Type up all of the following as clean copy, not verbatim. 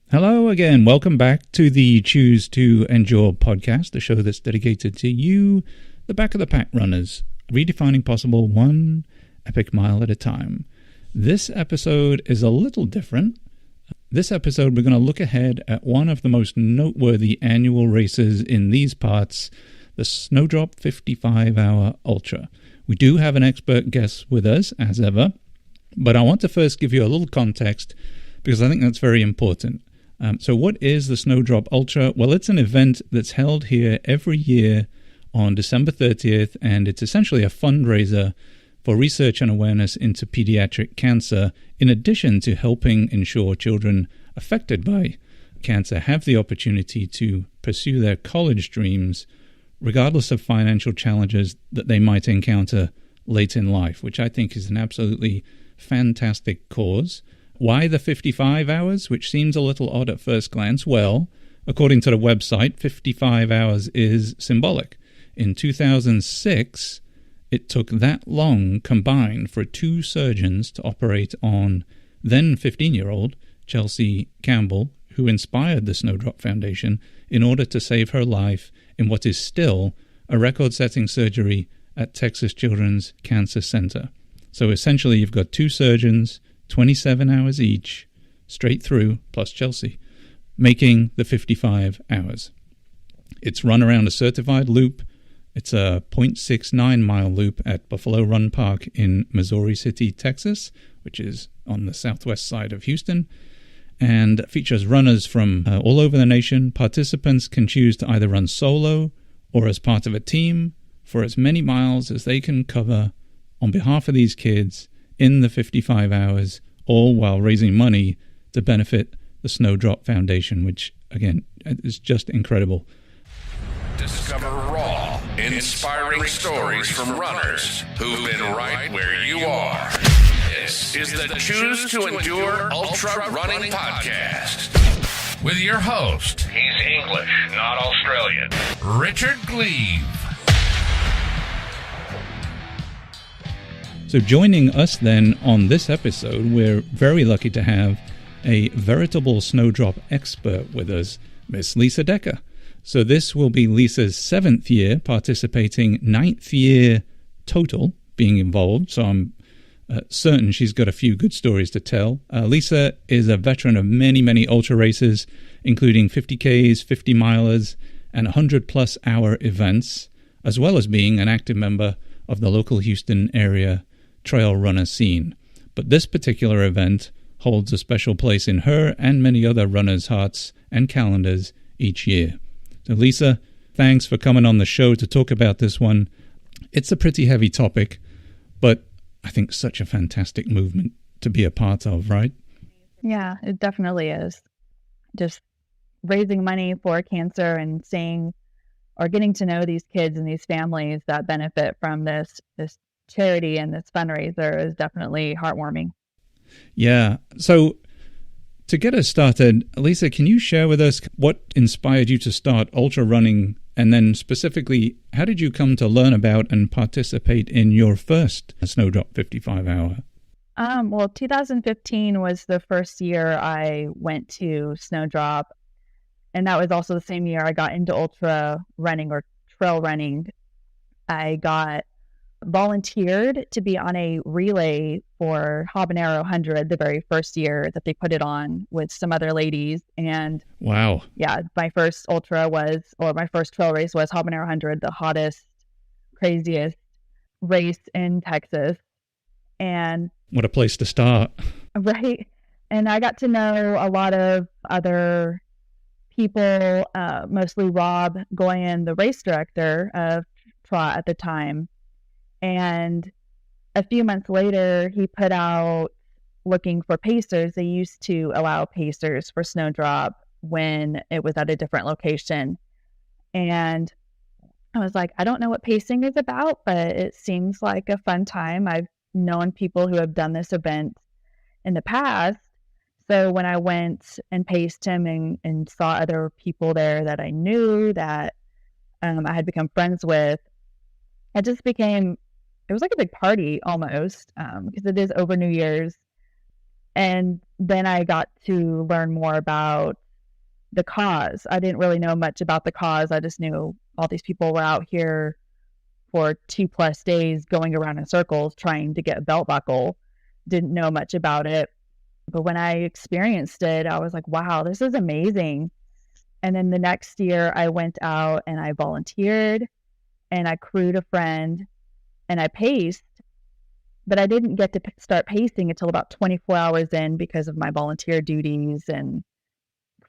Hello again. Welcome back to the Choose to Endure podcast, the show that's dedicated to you, the back of the pack runners, redefining possible one epic mile at a time. This episode is a little different. This episode, we're going to look ahead at one of the most noteworthy annual races in these parts, the Snowdrop 55-hour Ultra. We do have an expert guest with us, as ever, but I want to first give you a little context because I think that's very important. So what is the Snowdrop Ultra? Well, it's an event that's held here every year on December 30th, and it's essentially a fundraiser for research and awareness into pediatric cancer, in addition to helping ensure children affected by cancer have the opportunity to pursue their college dreams, regardless of financial challenges that they might encounter late in life, which I think is an absolutely fantastic cause. Why the 55 hours, which seems a little odd at first glance? Well, according to the website, 55 hours is symbolic. In 2006, it took that long combined for two surgeons to operate on then 15-year-old Chelsea Campbell, who inspired the Snowdrop Foundation in order to save her life in what is still a record-setting surgery at Texas Children's Cancer Center. So essentially, you've got two surgeons, 27 hours each, straight through, plus Chelsea, making the 55 hours. It's run around a certified loop. It's a 0.69-mile loop at Buffalo Run Park in Missouri City, Texas, which is on the southwest side of Houston, and features runners from all over the nation. Participants can choose to either run solo or as part of a team for as many miles as they can cover on behalf of these kids in the 55 hours, all while raising money to benefit the Snowdrop Foundation, which, again, is just incredible. Discover raw, inspiring stories from runners who've been right where you are. This is the Choose to Endure Ultra Running Podcast with your host. He's English, not Australian. Richard Gleave. So joining us then on this episode, we're very lucky to have a veritable Snowdrop expert with us, Miss Lisa Decker. So this will be Lisa's 7th year participating, 9th year total being involved. So I'm certain she's got a few good stories to tell. Lisa is a veteran of many, many ultra races, including 50Ks, 50 milers, and 100-plus hour events, as well as being an active member of the local Houston area trail runner scene. But this particular event holds a special place in her and many other runners' hearts and calendars each year. So Lisa, thanks for coming on the show to talk about this one. It's a pretty heavy topic, but I think such a fantastic movement to be a part of, right? Yeah, it definitely is. Just raising money for cancer and seeing or getting to know these kids and these families that benefit from this charity and this fundraiser is definitely heartwarming. Yeah. So to get us started, Lisa, can you share with us what inspired you to start ultra running? And then specifically, how did you come to learn about and participate in your first Snowdrop 55 hour? Well, 2015 was the first year I went to Snowdrop. And that was also the same year I got into ultra running or trail running. I got volunteered to be on a relay for Habanero 100 the very first year that they put it on with some other ladies. And wow. Yeah, my first my first trail race was Habanero 100, the hottest, craziest race in Texas. And what a place to start. Right. And I got to know a lot of other people, mostly Rob Goyen, the race director of Trot at the time. And a few months later, he put out looking for pacers. They used to allow pacers for Snowdrop when it was at a different location. And I was like, I don't know what pacing is about, but it seems like a fun time. I've known people who have done this event in the past. So when I went and paced him and saw other people there that I knew that I had become friends with, it was like a big party almost, because it is over New Year's. And then I got to learn more about the cause. I didn't really know much about the cause. I just knew all these people were out here for 2+ days going around in circles trying to get a belt buckle. Didn't know much about it. But when I experienced it, I was like, wow, this is amazing. And then the next year I went out and I volunteered and I crewed a friend and I paced, but I didn't get to start pacing until about 24 hours in because of my volunteer duties and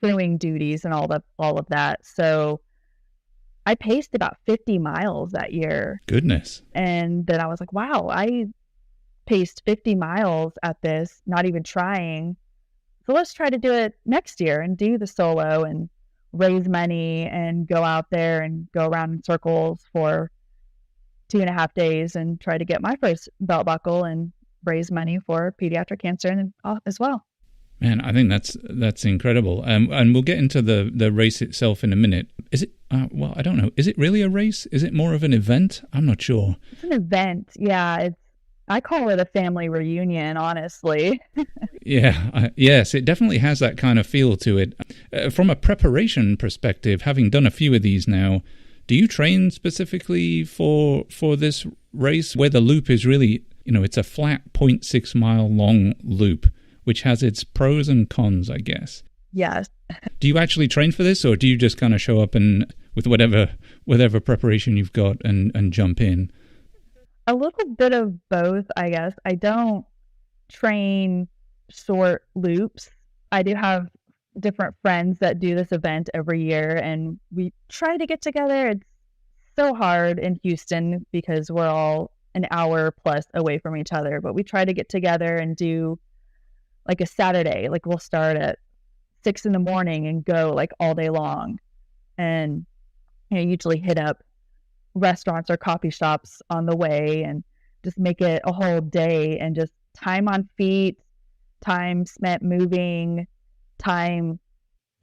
crewing duties and all of that. So I paced about 50 miles that year. Goodness. And then I was like, wow, I paced 50 miles at this, not even trying. So let's try to do it next year and do the solo and raise money and go out there and go around in circles for 2.5 days and try to get my first belt buckle and raise money for pediatric cancer and as well. Man, I think that's incredible. And we'll get into the race itself in a minute. Is it, well, I don't know. Is it really a race? Is it more of an event? I'm not sure. It's an event. Yeah. I call it a family reunion, honestly. Yeah. Yes, it definitely has that kind of feel to it. From a preparation perspective, having done a few of these now, do you train specifically for this race where the loop is really, it's a flat 0.6 mile long loop, which has its pros and cons, I guess? Yes. Do you actually train for this, or do you just kind of show up and with whatever preparation you've got and jump in? A little bit of both, I guess. I don't train short loops. I do have different friends that do this event every year, and we try to get together. It's so hard in Houston because we're all an hour plus away from each other, but we try to get together and do like a Saturday. Like we'll start at 6 a.m. and go like all day long, and usually hit up restaurants or coffee shops on the way and just make it a whole day, and just time on feet, time spent moving, time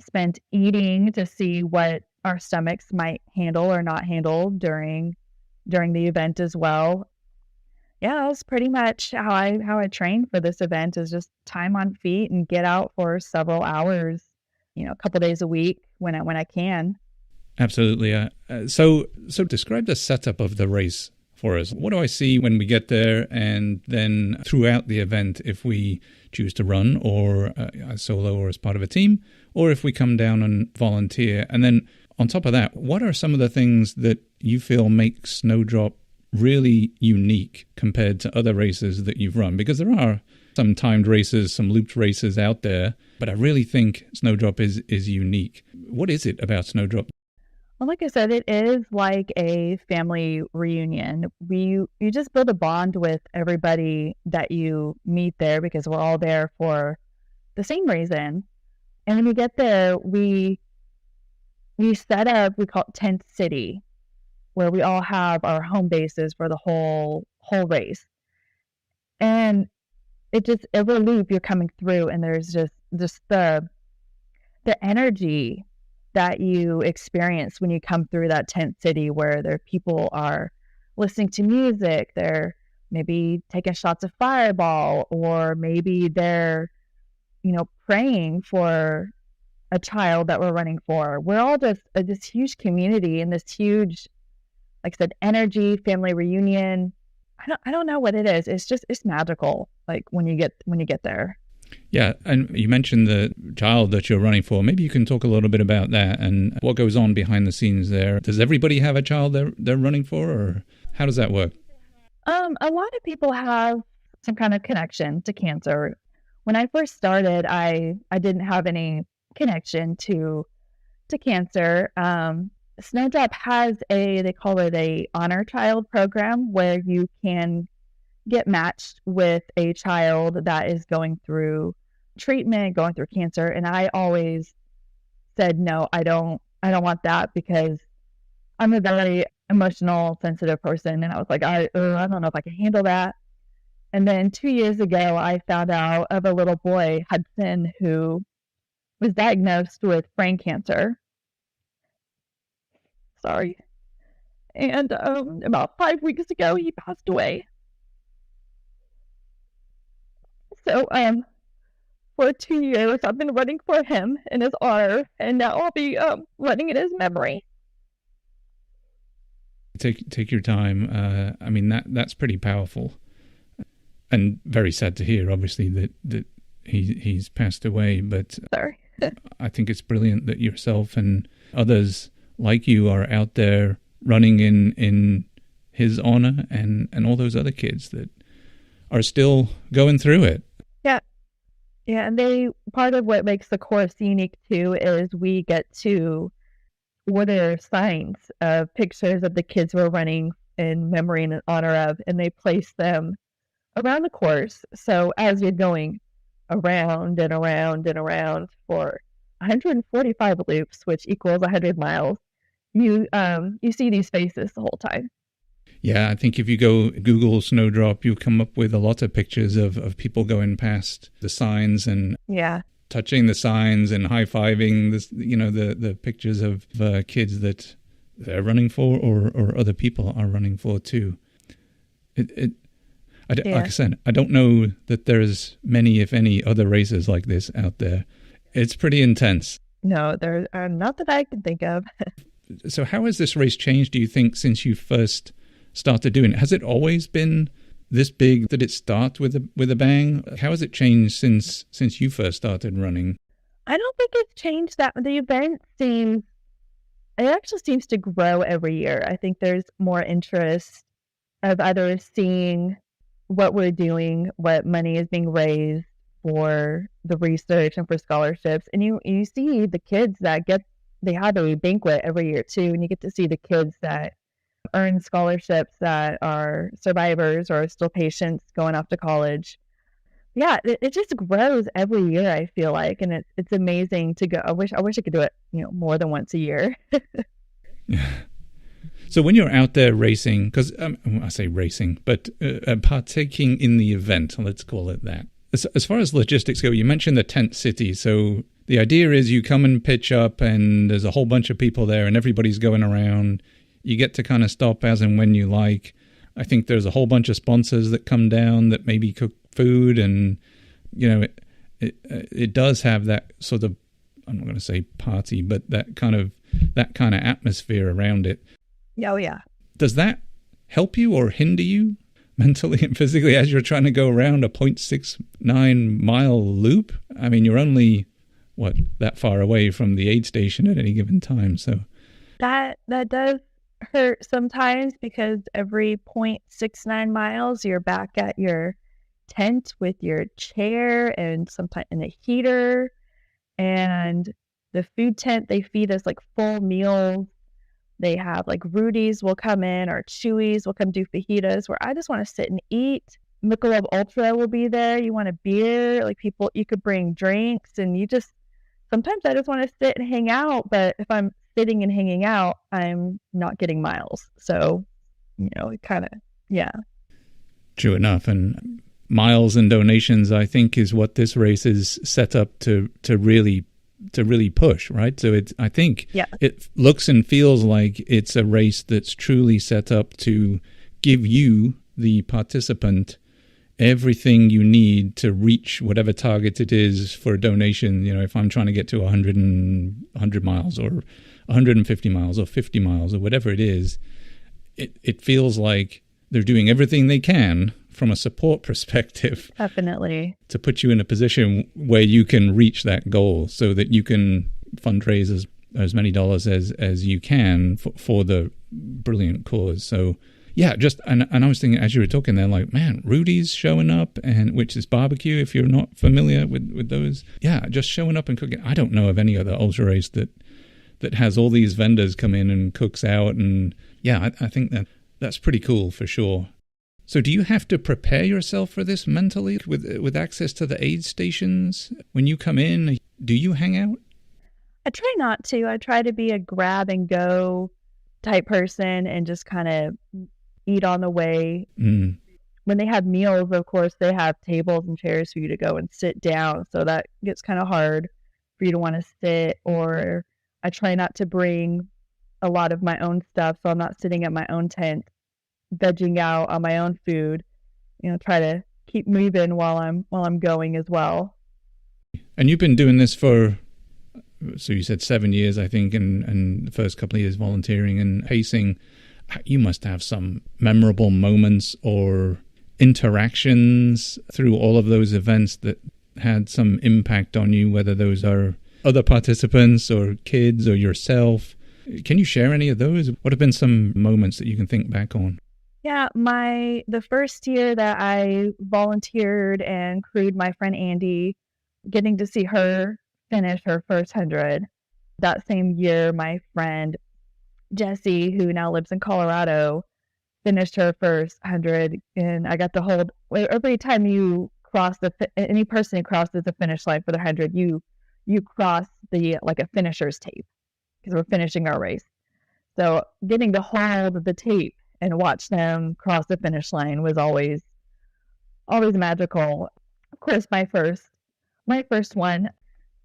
spent eating to see what our stomachs might handle or not handle during the event as well. Yeah, that's pretty much how I train for this event, is just time on feet and get out for several hours, a couple days a week when I can. Absolutely. So describe the setup of the race for us. What do I see when we get there, and then throughout the event, if we choose to run or a solo or as part of a team, or if we come down and volunteer? And then on top of that, what are some of the things that you feel make Snowdrop really unique compared to other races that you've run? Because there are some timed races, some looped races out there, but I really think Snowdrop is unique. What is it about Snowdrop? Well, like I said, it is like a family reunion. You just build a bond with everybody that you meet there because we're all there for the same reason. And when we get there, we set up, we call it Tent City, where we all have our home bases for the whole race. And it just, every loop you're coming through, and there's just the energy that you experience when you come through that tent city, where there people are listening to music, they're maybe taking shots of Fireball, or maybe they're, praying for a child that we're running for. We're all just this huge community and this huge, like I said, energy, family reunion. I don't know what it is. It's magical. Like when you get there. Yeah, and you mentioned the child that you're running for. Maybe you can talk a little bit about that and what goes on behind the scenes there. Does everybody have a child they're running for, or how does that work? A lot of people have some kind of connection to cancer. When I first started, I didn't have any connection to cancer. Snowdrop has they call it a honor child program, where you can get matched with a child that is going through treatment, going through cancer. And I always said, no, I don't want that, because I'm a very emotional, sensitive person. And I was like, I don't know if I can handle that. And then 2 years ago, I found out of a little boy, Hudson, who was diagnosed with brain cancer. Sorry. And about 5 weeks ago, he passed away. So for 2 years. I've been running for him in his honor, and now I'll be running in his memory. Take your time. I mean, that's pretty powerful, and very sad to hear, obviously, that he's passed away. But Sorry. I think it's brilliant that yourself and others like you are out there running in his honor, and all those other kids that are still going through it. Yeah, and part of what makes the course unique too is we get to order signs of pictures of the kids we're running in memory and in honor of, and they place them around the course. So as you're going around and around and around for 145 loops, which equals 100 miles, you see these faces the whole time. Yeah, I think if you go Google Snowdrop, you'll come up with a lot of pictures of people going past the signs and touching the signs and high-fiving this, the pictures of kids that they're running for or other people are running for too. Like I said, I don't know that there's many, if any, other races like this out there. It's pretty intense. No, there are not that I can think of. So how has this race changed, do you think, since you first started doing it? Has it always been this big? Did it start with a bang? How has it changed since you first started running? I don't think it's changed that. The event actually seems to grow every year. I think there's more interest of either seeing what we're doing, what money is being raised for the research and for scholarships. And you see the kids that they have a banquet every year too, and you get to see the kids that earn scholarships that are survivors or still patients going off to college. Yeah, it just grows every year, I feel like, and it's amazing to go. I wish I could do it, more than once a year. So when you're out there racing, because I say racing, but partaking in the event, let's call it that. As far as logistics go, you mentioned the tent city. So the idea is you come and pitch up, and there's a whole bunch of people there, and everybody's going around. You get to kind of stop as and when you like. I think there's a whole bunch of sponsors that come down that maybe cook food, and it does have that sort of, I'm not going to say party, but that kind of atmosphere around it. Oh yeah. Does that help you or hinder you mentally and physically as you're trying to go around a 0.69 mile loop? I mean, you're only that far away from the aid station at any given time, so that does hurt sometimes, because every 0.69 miles you're back at your tent with your chair and sometimes in a heater, and the food tent, they feed us like full meals. They have like Rudy's will come in, or Chewy's will come do fajitas, where I just want to sit and eat. Michelob Ultra will be there. You want a beer, like people, you could bring drinks, and sometimes I just want to sit and hang out. But if I'm sitting and hanging out, I'm not getting miles. So, it kind of, yeah. True enough. And miles and donations, I think, is what this race is set up to really push, right? So I think it looks and feels like it's a race that's truly set up to give you, the participant, everything you need to reach whatever target it is for a donation. If I'm trying to get to 100 miles or 150 miles or 50 miles or whatever it is, it feels like they're doing everything they can from a support perspective, definitely, to put you in a position where you can reach that goal, so that you can fundraise as many dollars as you can for the brilliant cause. So yeah, and I was thinking as you were talking there, like, man, Rudy's showing up, and which is barbecue, if you're not familiar with those. Yeah, just showing up and cooking. I don't know of any other ultra race that has all these vendors come in and cooks out, and yeah, I think that's pretty cool for sure. So do you have to prepare yourself for this mentally with access to the aid stations? When you come in, do you hang out? I try not to. I try to be a grab and go type person and just kind of eat on the way. When they have meals, of course, they have tables and chairs for you to go and sit down. So that gets kind of hard for you to want to sit, or I try not to bring a lot of my own stuff. So I'm not sitting at my own tent vegging out on my own food, try to keep moving while I'm going as well. And you've been doing this for, so you said 7 years, I think, and the first couple of years volunteering and pacing. You must have some memorable moments or interactions through all of those events that had some impact on you, whether those are other participants or kids or yourself. Can you share any of those? What have been some moments that you can think back on? Yeah, the first year that I volunteered and crewed my friend Andy, getting to see her finish her first 100. That same year, my friend Jessie, who now lives in Colorado, finished her first 100, and I got to hold. Every time you cross any person who crosses the finish line for the 100, you cross the like a finisher's tape because we're finishing our race. So getting to hold the tape and watch them cross the finish line was always magical. Of course, my first one.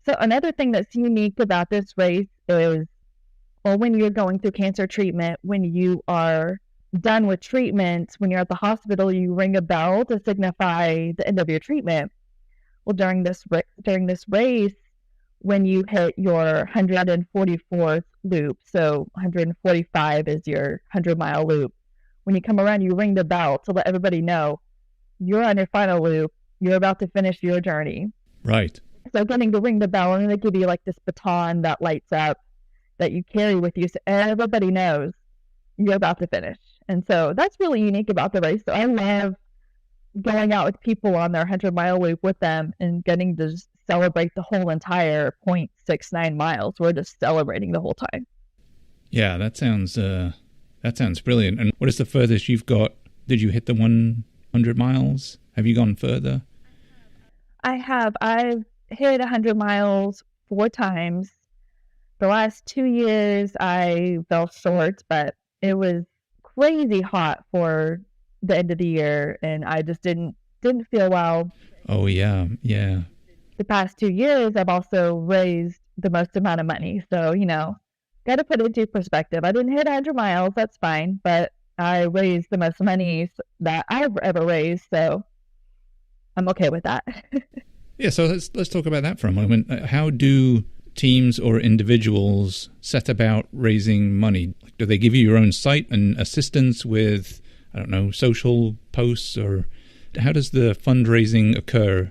So another thing that's unique about this race is, well, when you're going through cancer treatment, when you are done with treatment, when you're at the hospital, you ring a bell to signify the end of your treatment. Well, during this race, when you hit your 144th loop, so 145 is your 100-mile loop, when you come around, you ring the bell to let everybody know you're on your final loop, you're about to finish your journey. Right. So getting to ring the bell, and they give you like this baton that lights up that you carry with you, so everybody knows you're about to finish. And so that's really unique about the race. So I love going out with people on their 100-mile loop with them and getting to celebrate the whole entire 0.69 miles. We're just celebrating the whole time. Yeah, that sounds brilliant. And what is the furthest you've got? Did you hit the 100 miles? Have you gone further? I have. I've hit 100 miles 4 times. The last 2 years I fell short, but it was crazy hot for the end of the year, and I just didn't feel well. Oh, yeah. The past 2 years, I've also raised the most amount of money. So, got to put it into perspective. I didn't hit 100 miles, that's fine, but I raised the most money that I've ever raised, so I'm okay with that. Yeah, so let's talk about that for a moment. How do teams or individuals set about raising money? Do they give you your own site and assistance with, I don't know, social posts, or how does the fundraising occur?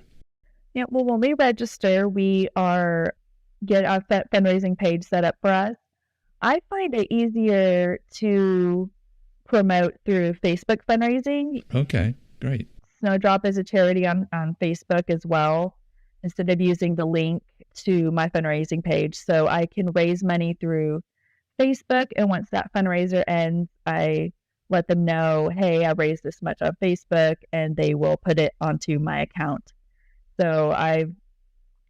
Yeah, well, when we register, we get our fundraising page set up for us. I find it easier to promote through Facebook fundraising. Okay, great. Snowdrop is a charity on Facebook as well, instead of using the link to my fundraising page. So I can raise money through Facebook, and once that fundraiser ends, I let them know, hey, I raised this much on Facebook, and they will put it onto my account. So I've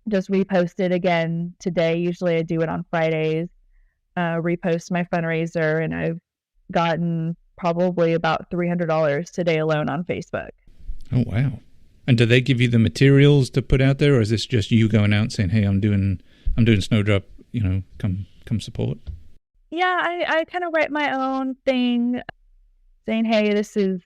just reposted again today. Usually I do it on Fridays, repost my fundraiser, and I've gotten probably about $300 today alone on Facebook. Oh, wow. And do they give you the materials to put out there, or is this just you going out and saying, hey, I'm doing Snowdrop, come support? Yeah, I kind of write my own thing saying, hey, this is,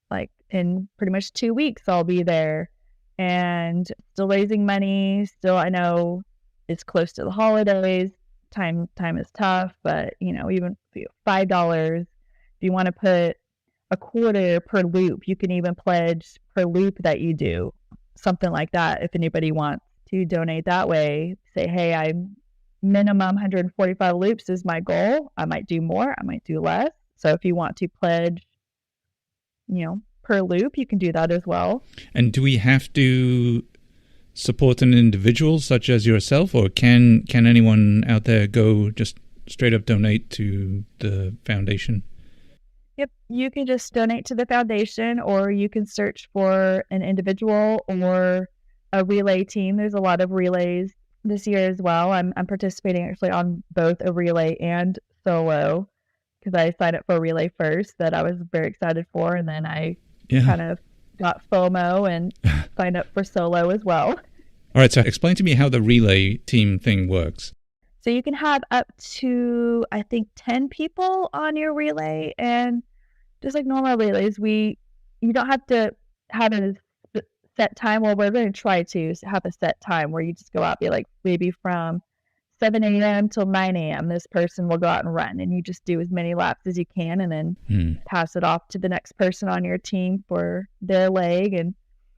like in pretty much 2 weeks I'll be there, and still raising money. Still, I know it's close to the holidays. Time is tough, but even $5, if you want to put a quarter per loop, you can even pledge per loop that you do, something like that. If anybody wants to donate that way, say, hey, I'm minimum 145 loops is my goal. I might do more, I might do less. So if you want to pledge, per loop, you can do that as well. And do we have to support an individual such as yourself, or can anyone out there go just straight up donate to the foundation? Yep, you can just donate to the foundation, or you can search for an individual or a relay team. There's a lot of relays this year as well. I'm participating actually on both a relay and solo, because I signed up for a relay first that I was very excited for, and then I kind of got FOMO and signed up for solo as well. All right, so explain to me how the relay team thing works. So you can have up to, I think, 10 people on your relay, and just like normal relays, you don't have to have a set time. Well, we're going to try to have a set time where you just go out, be like maybe from 7 a.m. till 9 a.m. This person will go out and run, and you just do as many laps as you can, and then pass it off to the next person on your team for their leg, and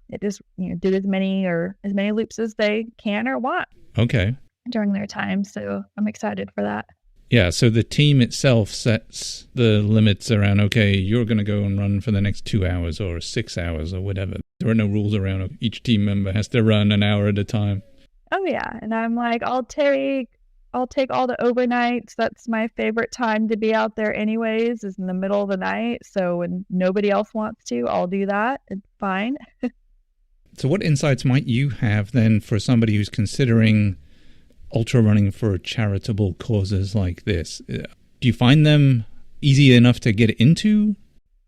it just do as many loops as they can or want. Okay. During their time, so I'm excited for that. Yeah, so the team itself sets the limits around, okay, you're going to go and run for the next 2 hours or 6 hours or whatever. There are no rules around each team member has to run an hour at a time. Oh yeah, and I'm like, I'll take all the overnights. That's my favorite time to be out there anyways, is in the middle of the night. So when nobody else wants to, I'll do that. It's fine. So what insights might you have then for somebody who's considering ultra running for charitable causes like this? Do you find them easy enough to get into?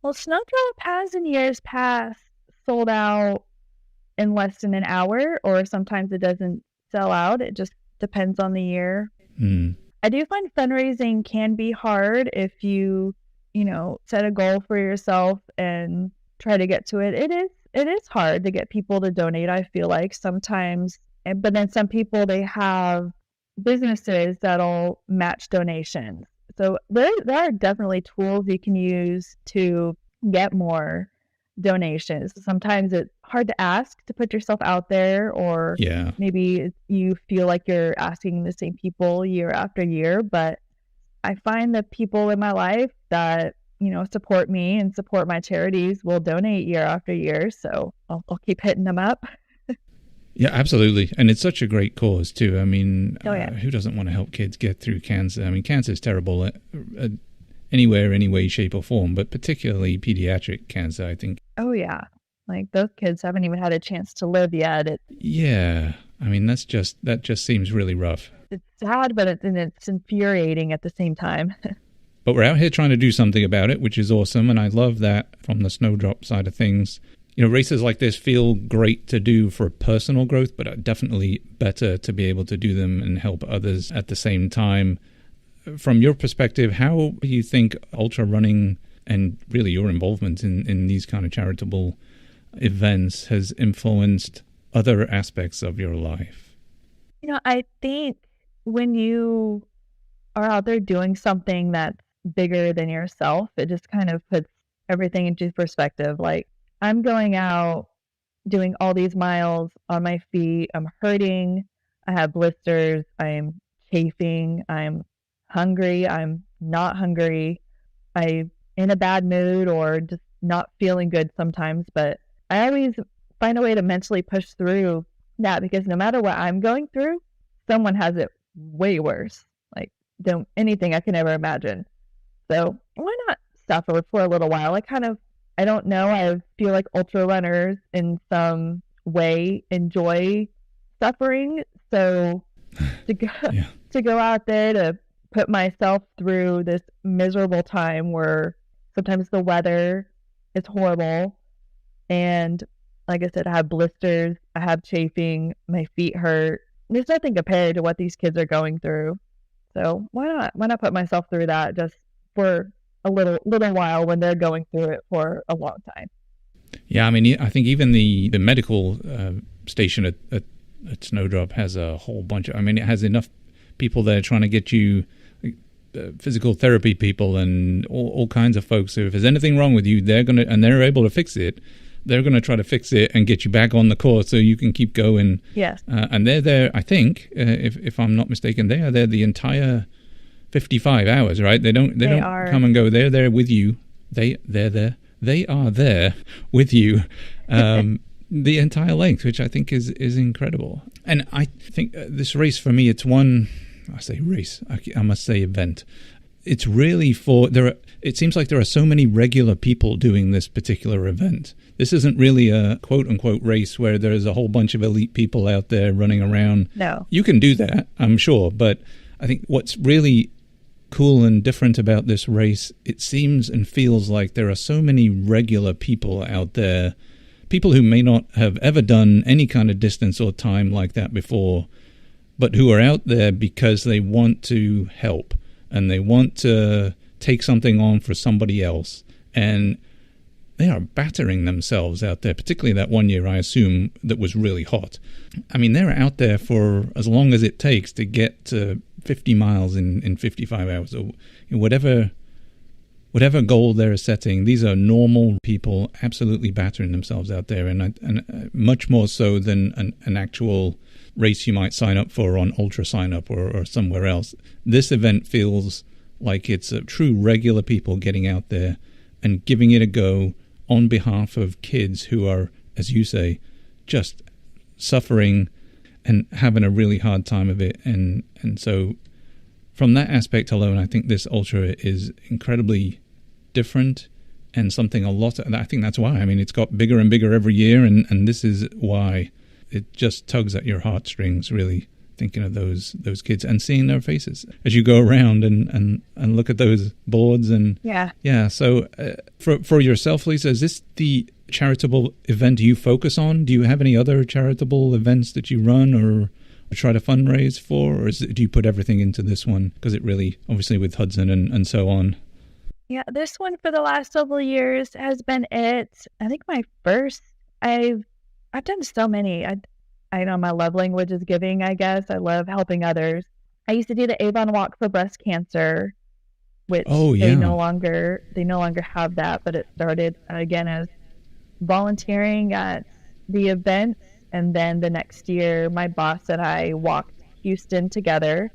Well, Snowdrop has in years past sold out in less than an hour, or sometimes it doesn't sell out. It just depends on the year. I do find fundraising can be hard if you set a goal for yourself and try to get to it. It is hard to get people to donate, I feel like sometimes. But then some people, they have businesses that'll match donations. So there are definitely tools you can use to get more donations. Sometimes it's hard to ask to put yourself out there, or maybe you feel like you're asking the same people year after year. But I find that people in my life that support me and support my charities will donate year after year. So I'll keep hitting them up. Yeah, absolutely. And it's such a great cause too. I mean, who doesn't want to help kids get through cancer? I mean, cancer is terrible anywhere, any way, shape or form, but particularly pediatric cancer, I think. Oh yeah. Like those kids haven't even had a chance to live yet. Yeah. I mean, that just seems really rough. It's sad, but it's infuriating at the same time. But we're out here trying to do something about it, which is awesome. And I love that from the Snowdrop side of things. Races like this feel great to do for personal growth, but are definitely better to be able to do them and help others at the same time. From your perspective, how do you think ultra running and really your involvement in these kind of charitable events has influenced other aspects of your life? I think when you are out there doing something that's bigger than yourself, it just kind of puts everything into perspective. Like, I'm going out doing all these miles on my feet. I'm hurting. I have blisters. I'm chafing. I'm hungry. I'm not hungry. I'm in a bad mood or just not feeling good sometimes. But I always find a way to mentally push through that, because no matter what I'm going through, someone has it way worse, like than anything I can ever imagine. So why not suffer for a little while? I don't know. I feel like ultra runners in some way enjoy suffering. So to go out there to put myself through this miserable time where sometimes the weather is horrible. And like I said, I have blisters, I have chafing, my feet hurt. There's nothing compared to what these kids are going through. So why not put myself through that just for a little while when they're going through it for a long time. Yeah, I mean, I think even the medical station at Snowdrop has a whole bunch of, it has enough people there trying to get you physical therapy people and all kinds of folks. So if there's anything wrong with you, they're able to fix it. They're going to try to fix it and get you back on the course so you can keep going. Yes. And they're there, I think, if I'm not mistaken, they are there the entire 55 hours, right? They don't come and go. They're there with you. They are there with you the entire length, which I think is incredible. And I think this race for me, it's one, I say race, I must say event. It's really it seems like there are so many regular people doing this particular event. This isn't really a quote unquote race where there's a whole bunch of elite people out there running around. No. You can do that, I'm sure. But I think what's really cool and different about this race, it seems and feels like there are so many regular people out there, people who may not have ever done any kind of distance or time like that before, but who are out there because they want to help and they want to take something on for somebody else. And they are battering themselves out there, particularly that one year, I assume, that was really hot. I mean, they're out there for as long as it takes to get to 50 miles in 55 hours, or whatever goal they're setting. These are normal people absolutely battering themselves out there, and much more so than an actual race you might sign up for on Ultra Sign Up or somewhere else. This event feels like it's a true regular people getting out there and giving it a go on behalf of kids who are, as you say, just suffering and having a really hard time of it. And so from that aspect alone, I think this Ultra is incredibly different and something I think that's why. I mean, it's got bigger and bigger every year, and this is why it just tugs at your heartstrings, really, thinking of those kids and seeing their faces as you go around and look at those boards. And yeah. So for yourself, Lisa, is this the charitable event you focus on? Do you have any other charitable events that you run or try to fundraise for, or do you put everything into this one because it really, obviously with Hudson and so on? Yeah, this one for the last several years has been it. I think my first, I've done so many. I know my love language is giving, I guess. I love helping others. I used to do the Avon walk for breast cancer, which they no longer have that, but it started again as volunteering at the event. And then the next year, my boss and I walked Houston together,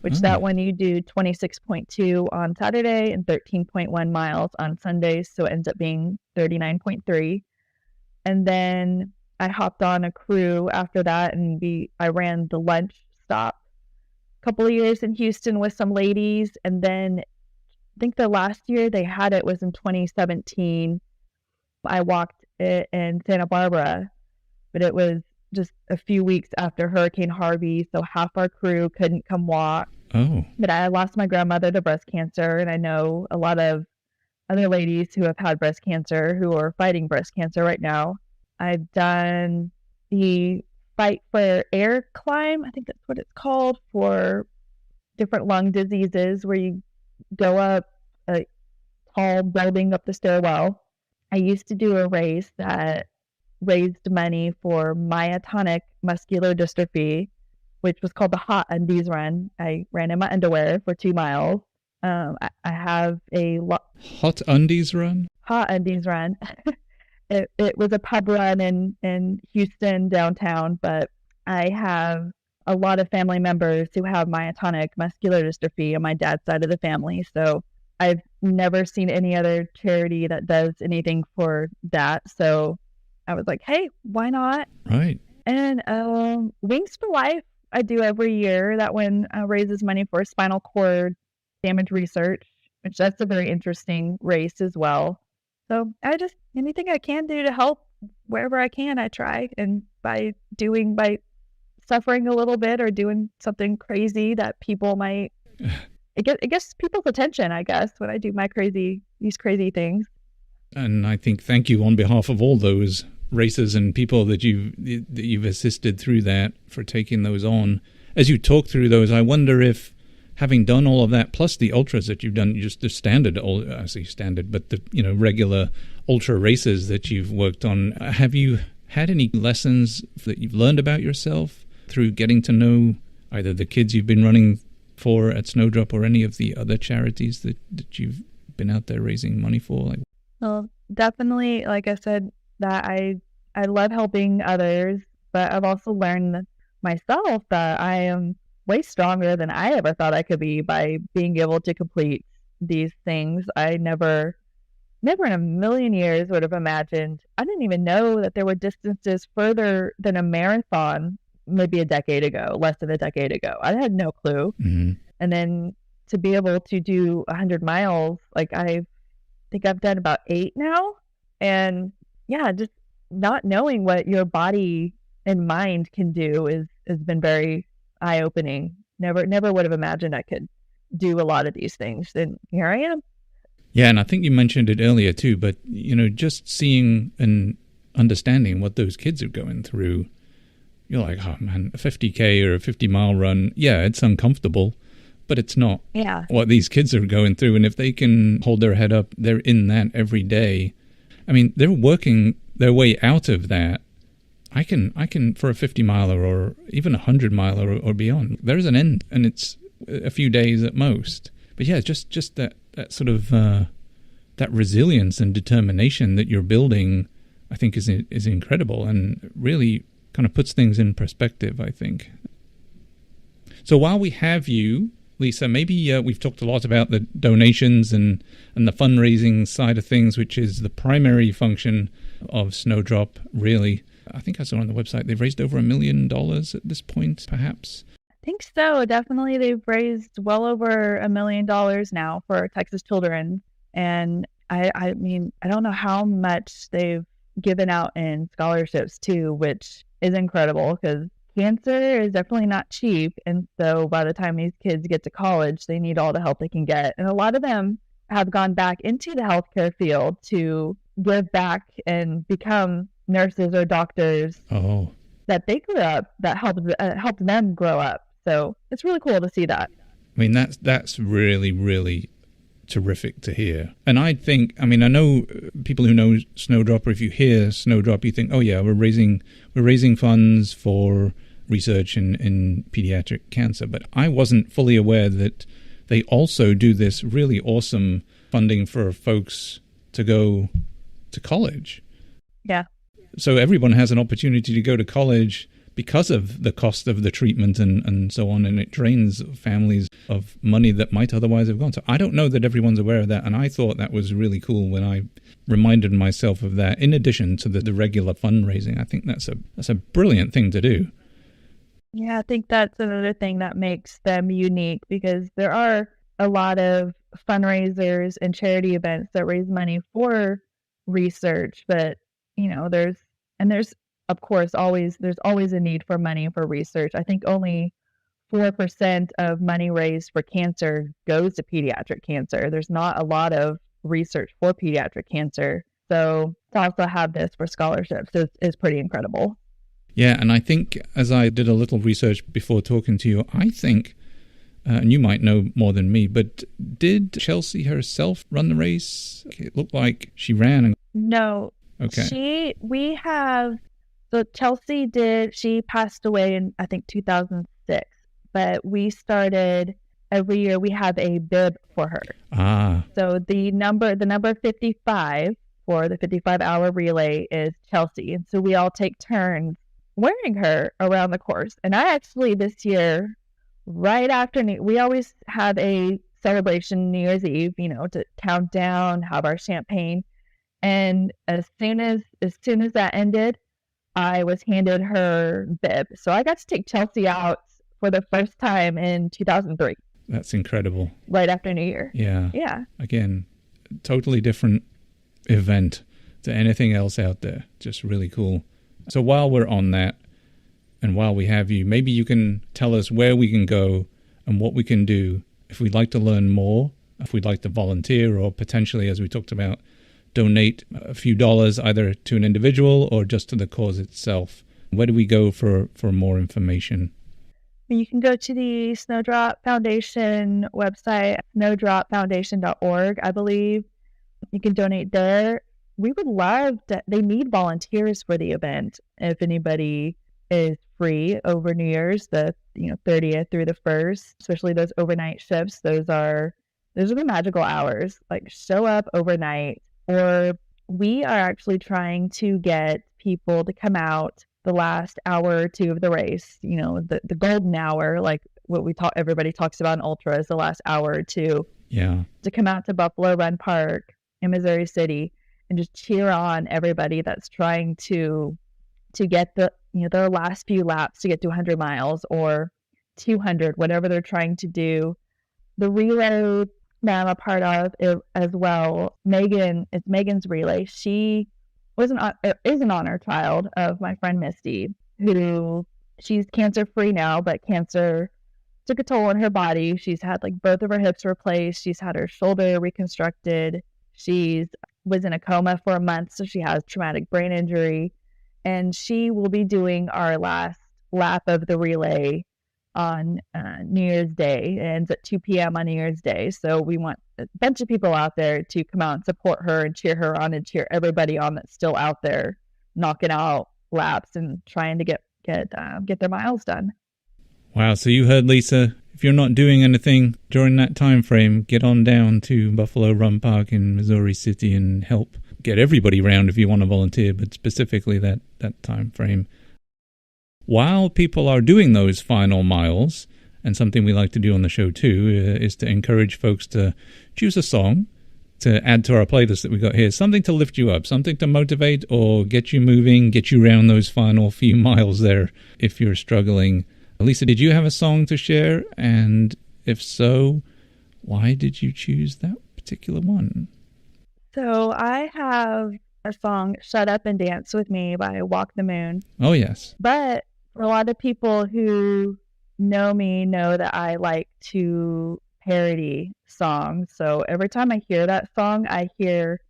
which that one you do 26.2 on Saturday and 13.1 miles on Sundays. So it ends up being 39.3. And then I hopped on a crew after that, and I ran the lunch stop a couple of years in Houston with some ladies. And then I think the last year they had it was in 2017. I walked it in Santa Barbara, but it was just a few weeks after Hurricane Harvey, so half our crew couldn't come walk. Oh. But I lost my grandmother to breast cancer, and I know a lot of other ladies who have had breast cancer who are fighting breast cancer right now. I've done the Fight for Air climb, I think that's what it's called, for different lung diseases, where you go up a tall building up the stairwell. I used to do a race that raised money for myotonic muscular dystrophy, which was called the Hot Undies Run. I ran in my underwear for 2 miles. I have a Hot Undies Run? Hot Undies Run. It was a pub run in Houston downtown, but I have a lot of family members who have myotonic muscular dystrophy on my dad's side of the family. So I've never seen any other charity that does anything for that. So I was like, hey, why not? Right. And Wings for Life, I do every year. That one raises money for spinal cord damage research, which that's a very interesting race as well. So anything I can do to help wherever I can, I try. And by suffering a little bit or doing something crazy that people might, it gets people's attention, I guess, when I do these crazy things. And I think thank you on behalf of all those races and people that you've assisted through that for taking those on. As you talk through those, I wonder if, having done all of that, plus the ultras that you've done, just the standard, I say standard, but the regular ultra races that you've worked on, have you had any lessons that you've learned about yourself through getting to know either the kids you've been running for at Snowdrop or any of the other charities that you've been out there raising money for? Well, definitely, like I said, that I love helping others, but I've also learned myself that I am way stronger than I ever thought I could be by being able to complete these things. I never in a million years would have imagined. I didn't even know that there were distances further than a marathon maybe a decade ago, less than a decade ago. I had no clue. Mm-hmm. And then to be able to do 100 miles, like I think I've done about 8 now. And yeah, just not knowing what your body and mind can do has been very eye-opening. Never would have imagined I could do a lot of these things, and here I am. Yeah, and I think you mentioned it earlier too, but just seeing and understanding what those kids are going through, you're like, oh man, a 50K or a 50-mile run, yeah, it's uncomfortable, but it's not what these kids are going through. And if they can hold their head up, they're in that every day. I mean, they're working their way out of that. I can for a 50 miler or even a 100 miler or beyond, there's an end, and it's a few days at most. But yeah, just that sort of that resilience and determination that you're building, I think is incredible, and really kind of puts things in perspective, I think. So while we have you, Lisa, maybe we've talked a lot about the donations and the fundraising side of things, which is the primary function of Snowdrop, really. I think I saw on the website they've raised over $1 million at this point, perhaps. I think so. Definitely, they've raised well over $1 million now for Texas children. And I mean, I don't know how much they've given out in scholarships too, which is incredible because cancer is definitely not cheap. And so by the time these kids get to college, they need all the help they can get. And a lot of them have gone back into the healthcare field to give back and become nurses or doctors that they grew up, that helped them grow up. So it's really cool to see that. I mean, that's really, really terrific to hear. And I know people who know Snowdrop, or if you hear Snowdrop, you think, oh yeah, we're raising funds for research in pediatric cancer. But I wasn't fully aware that they also do this really awesome funding for folks to go to college. Yeah. So everyone has an opportunity to go to college because of the cost of the treatment and so on, and it drains families of money that might otherwise have gone. So I don't know that everyone's aware of that, and I thought that was really cool when I reminded myself of that, in addition to the regular fundraising. I think that's a brilliant thing to do. Yeah, I think that's another thing that makes them unique, because there are a lot of fundraisers and charity events that raise money for research, but there's of course there's always a need for money for research. I think only 4% of money raised for cancer goes to pediatric cancer. There's not a lot of research for pediatric cancer. So to also have this for scholarships is pretty incredible. Yeah, and I think, as I did a little research before talking to you, I think, and you might know more than me, but did Chelsea herself run the race? It looked like she ran. No. Okay. So Chelsea she passed away in, I think, 2006, but we started every year, we have a bib for her. So the number 55 for the 55-hour relay is Chelsea. And so we all take turns wearing her around the course. And I actually, this year, right after, we always have a celebration New Year's Eve, to count down, have our champagne. And as soon as that ended, I was handed her bib. So I got to take Chelsea out for the first time in 2003. That's incredible. Right after New Year. Yeah. Yeah. Again, totally different event to anything else out there. Just really cool. So while we're on that, and while we have you, maybe you can tell us where we can go and what we can do if we'd like to learn more, if we'd like to volunteer, or potentially, as we talked about, donate a few dollars either to an individual or just to the cause itself. Where do we go for more information? You can go to the Snowdrop Foundation website, snowdropfoundation.org, I believe. You can donate there. We would love they need volunteers for the event. If anybody is free over New Year's, the 30th through the 1st, especially those overnight shifts, those are the magical hours. Like, show up overnight. Or we are actually trying to get people to come out the last hour or two of the race, the golden hour, like what everybody talks about in ultras, the last hour or two. Yeah. To come out to Buffalo Run Park in Missouri City and just cheer on everybody that's trying to get their last few laps to get to 100 miles or 200, whatever they're trying to do. The relay that I'm a part of as well, it's Megan's relay. She is an honor child of my friend Misty, who she's cancer free now, but cancer took a toll on her body. She's had both of her hips replaced. She's had her shoulder reconstructed. She was in a coma for a month, so she has traumatic brain injury. And she will be doing our last lap of the relay on New Year's Day. It ends at 2 p.m. on New Year's Day. So we want a bunch of people out there to come out and support her and cheer her on and cheer everybody on that's still out there knocking out laps and trying to get their miles done. Wow. So you heard Lisa. If you're not doing anything during that time frame, get on down to Buffalo Run Park in Missouri City and help get everybody round if you want to volunteer, but specifically that time frame. While people are doing those final miles, and something we like to do on the show too, is to encourage folks to choose a song to add to our playlist that we got here, something to lift you up, something to motivate or get you moving, get you around those final few miles there if you're struggling. Lisa, did you have a song to share? And if so, why did you choose that particular one? So I have a song, Shut Up and Dance With Me by Walk the Moon. Oh, yes. But for a lot of people who know me know that I like to parody songs. So every time I hear that song, I hear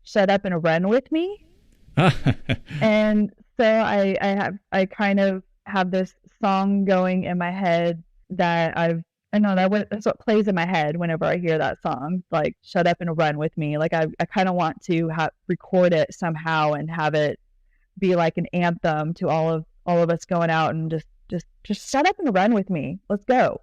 Shut Up and Run With Me. And so I kind of have this song going in my head that that's what plays in my head whenever I hear that song, like Shut Up and Run With Me. Like I kind of want to record it somehow and have it be like an anthem to all of us going out and just shut up and run with me. Let's go.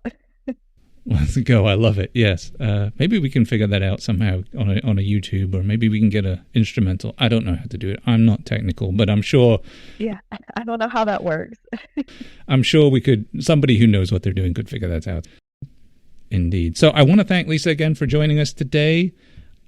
Let's go. I love it. Yes. Maybe we can figure that out somehow on a YouTube, or maybe we can get an instrumental. I don't know how to do it. I'm not technical, but I'm sure. Yeah. I don't know how that works. I'm sure somebody who knows what they're doing could figure that out. Indeed. So I want to thank Lisa again for joining us today.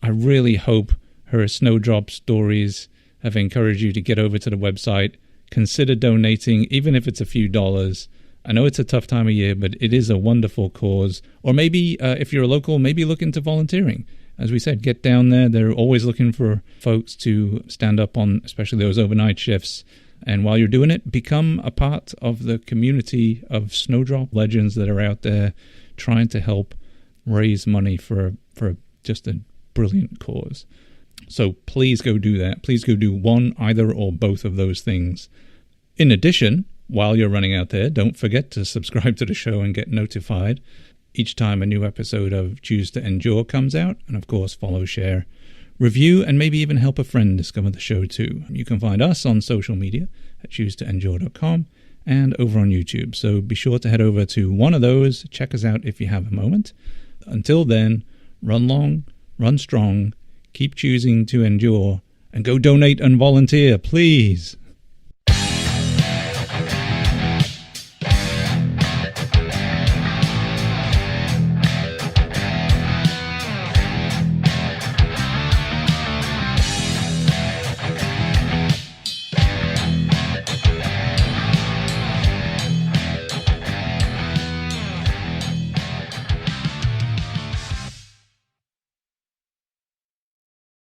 I really hope her Snowdrop stories have encouraged you to get over to the website, consider donating, even if it's a few dollars. I know it's a tough time of year, but it is a wonderful cause. Or maybe if you're a local, maybe look into volunteering. As we said, get down there. They're always looking for folks to stand up on, especially those overnight shifts. And while you're doing it, become a part of the community of Snowdrop legends that are out there trying to help raise money for just a brilliant cause. So please go do that. Please go do one, either, or both of those things. In addition, while you're running out there, don't forget to subscribe to the show and get notified each time a new episode of Choose to Endure comes out. And of course, follow, share, review, and maybe even help a friend discover the show too. You can find us on social media at choosetoendure.com and over on YouTube. So be sure to head over to one of those. Check us out if you have a moment. Until then, run long, run strong, keep choosing to endure, and go donate and volunteer, please.